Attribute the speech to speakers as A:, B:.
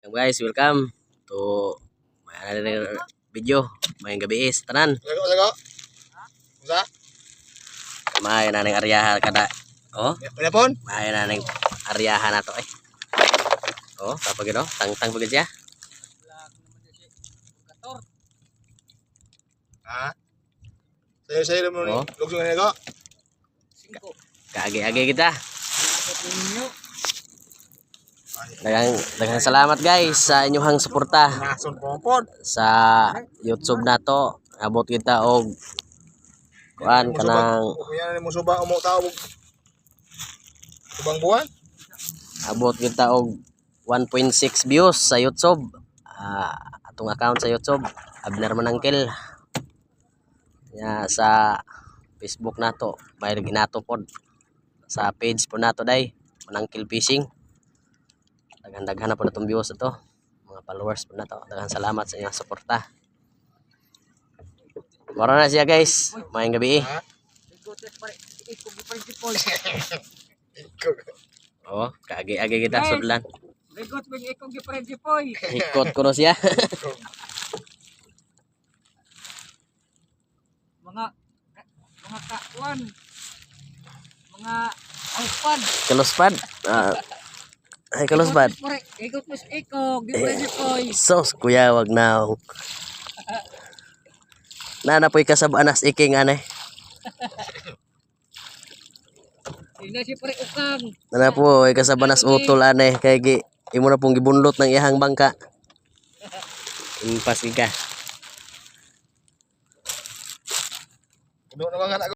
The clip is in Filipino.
A: Guys, welcome to may video. May gabi is tanan.
B: Lago. Usa?
A: May naning aryahan kada. Oh,
B: Pinapon?
A: may naning aryahan nato eh. Oh, tapos gino, tang-tang pagid siya.
B: Ha? Sayo mo ni.
A: Oh.
B: Lugsong na ko.
A: Kaagi-agi kita. Daghang salamat guys sa inyong suporta
B: Nason pompon.
A: sa YouTube nato. Abot kita og kuan kanang
B: Kuya ni mo suba mo tao. Subang buwan.
A: abot kita og 1.6 views sa YouTube. Atong account sa YouTube Abner Manangkil. Ya sa Facebook nato may ginato pod. Sa page po nato day Manangkil Fishing. Daghan na po na itong views ito. Mga followers po na ito. Daghan salamat sa inyong suporta. Mara na siya guys. Mayang gabi eh. Oh, kaagi-agi kita sudlan. Ikot ko na siya.
C: mga kakuan. Mga alpad.
A: Kaluspad. Ay, kaluspad.
C: Ikot mas ikog, di pwede poy.
A: Sos, kuya, wag na. Nanapoy ka sa anas iking aneh.
C: Ina si pare ukang.
A: Nanapoy ka sa banas utol aneh. Kaya imo na pong gibunlot ng ihang bangka. Impas ka.
B: Kuno na mga anak.